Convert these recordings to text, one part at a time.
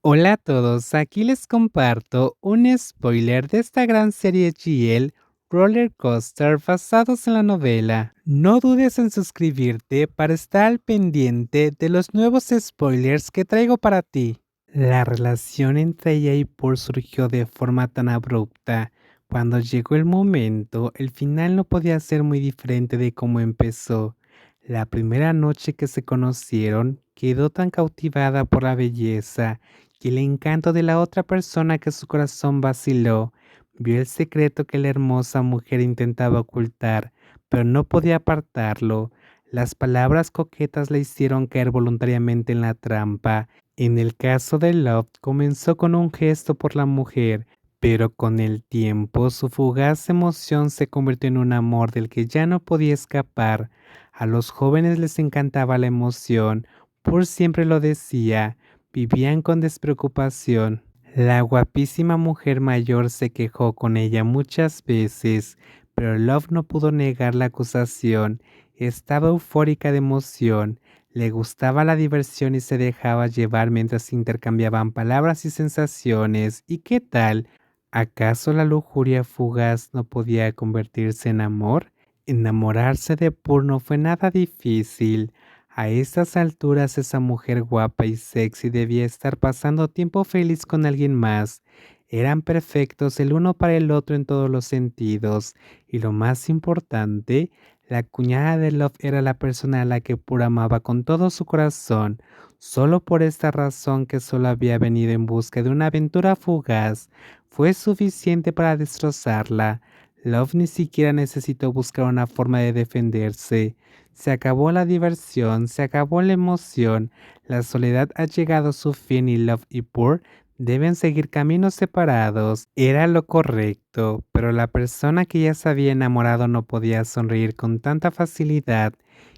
Hola a todos, aquí les comparto un spoiler de esta gran serie GL Roller Coaster basados en la novela. No dudes en suscribirte para estar al pendiente de los nuevos spoilers que traigo para ti. La relación entre ella y Paul surgió de forma tan abrupta. Cuando llegó el momento, el final no podía ser muy diferente de cómo empezó. La primera noche que se conocieron, quedó tan cautivada por la belleza y el encanto de la otra persona que su corazón vaciló. Vio el secreto que la hermosa mujer intentaba ocultar, pero no podía apartarlo. Las palabras coquetas le hicieron caer voluntariamente en la trampa. En el caso de Love, comenzó con un gesto por la mujer, pero con el tiempo su fugaz emoción se convirtió en un amor del que ya no podía escapar. A los jóvenes les encantaba la emoción, por siempre lo decía, vivían con despreocupación. La guapísima mujer mayor se quejó con ella muchas veces, pero Love no pudo negar la acusación. Estaba eufórica de emoción. Le gustaba la diversión y se dejaba llevar mientras intercambiaban palabras y sensaciones. ¿Y qué tal? ¿Acaso la lujuria fugaz no podía convertirse en amor? Enamorarse de Pur no fue nada difícil. A estas alturas esa mujer guapa y sexy debía estar pasando tiempo feliz con alguien más. Eran perfectos el uno para el otro en todos los sentidos. Y lo más importante, la cuñada de Love era la persona a la que Pur amaba con todo su corazón. Solo por esta razón que solo había venido en busca de una aventura fugaz, fue suficiente para destrozarla. Love ni siquiera necesitó buscar una forma de defenderse. Se acabó la diversión, se acabó la emoción, la soledad ha llegado a su fin y Love y Pur deben seguir caminos separados. Era lo correcto, pero la persona que ya se había enamorado no podía sonreír con tanta facilidad.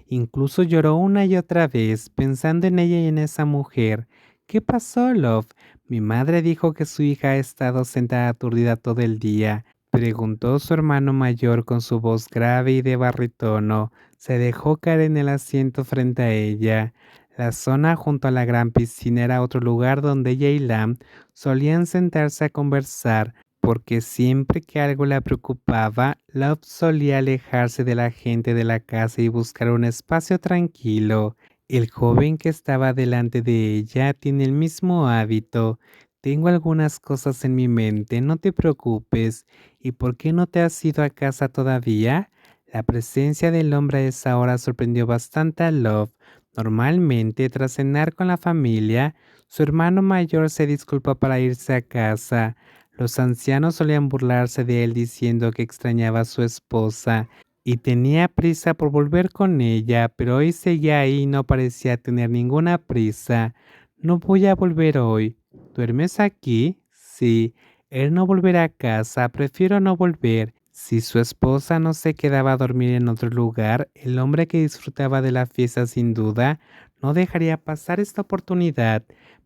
Incluso lloró una y otra vez, pensando en ella y en esa mujer. ¿Qué pasó, Love? Mi madre dijo que su hija ha estado sentada aturdida todo el día. Preguntó su hermano mayor con su voz grave y de barritono. Se dejó caer en el asiento frente a ella. La zona junto a la gran piscina era otro lugar donde ella y Lam solían sentarse a conversar, porque siempre que algo la preocupaba, Love solía alejarse de la gente de la casa y buscar un espacio tranquilo. El joven que estaba delante de ella tiene el mismo hábito. Tengo algunas cosas en mi mente, no te preocupes. ¿Y por qué no te has ido a casa todavía? La presencia del hombre a esa hora sorprendió bastante a Love. Normalmente, tras cenar con la familia, su hermano mayor se disculpa para irse a casa. Los ancianos solían burlarse de él diciendo que extrañaba a su esposa y tenía prisa por volver con ella, pero hoy seguía ahí y no parecía tener ninguna prisa. No voy a volver hoy. ¿Duermes aquí? Sí. Él no volverá a casa, prefiero no volver. Si su esposa no se quedaba a dormir en otro lugar, el hombre que disfrutaba de la fiesta sin duda no dejaría pasar esta oportunidad.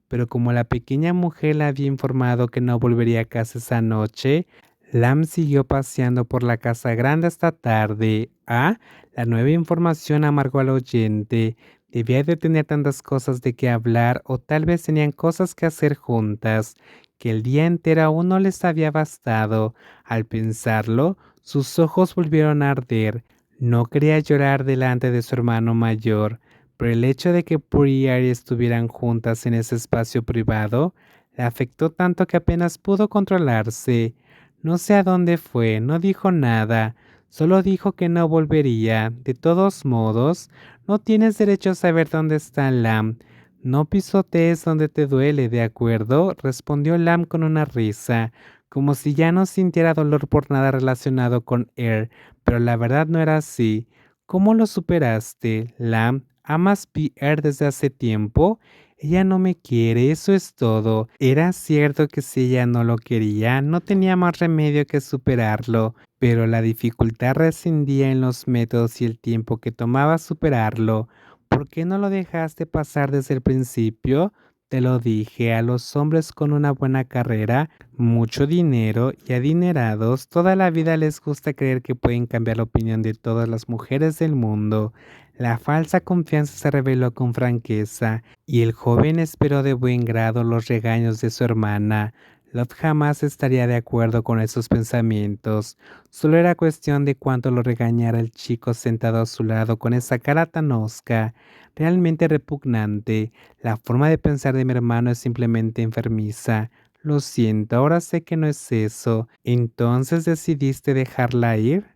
Pero como la pequeña mujer le había informado que no volvería a casa esa noche, Lam siguió paseando por la casa grande hasta tarde. Ah, la nueva información amargó al oyente. Debía de tener tantas cosas de qué hablar o tal vez tenían cosas que hacer juntas, que el día entero aún no les había bastado. Al pensarlo, sus ojos volvieron a arder. No quería llorar delante de su hermano mayor, pero el hecho de que Puri y Ari estuvieran juntas en ese espacio privado le afectó tanto que apenas pudo controlarse. No sé a dónde fue, no dijo nada, solo dijo que no volvería. De todos modos, no tienes derecho a saber dónde está Lam. No pisotees donde te duele, ¿de acuerdo? Respondió Lam con una risa, como si ya no sintiera dolor por nada relacionado con Air, pero la verdad no era así. ¿Cómo lo superaste, Lam? ¿Amas Pierre desde hace tiempo? Ella no me quiere, eso es todo. Era cierto que si ella no lo quería, no tenía más remedio que superarlo, pero la dificultad residía en los métodos y el tiempo que tomaba superarlo. ¿Por qué no lo dejaste pasar desde el principio? Te lo dije, a los hombres con una buena carrera, mucho dinero y adinerados, toda la vida les gusta creer que pueden cambiar la opinión de todas las mujeres del mundo. La falsa confianza se reveló con franqueza, y el joven esperó de buen grado los regaños de su hermana. Love jamás estaría de acuerdo con esos pensamientos. Solo era cuestión de cuánto lo regañara el chico sentado a su lado con esa cara tan hosca, realmente repugnante. La forma de pensar de mi hermano es simplemente enfermiza. Lo siento, ahora sé que no es eso. ¿Entonces decidiste dejarla ir?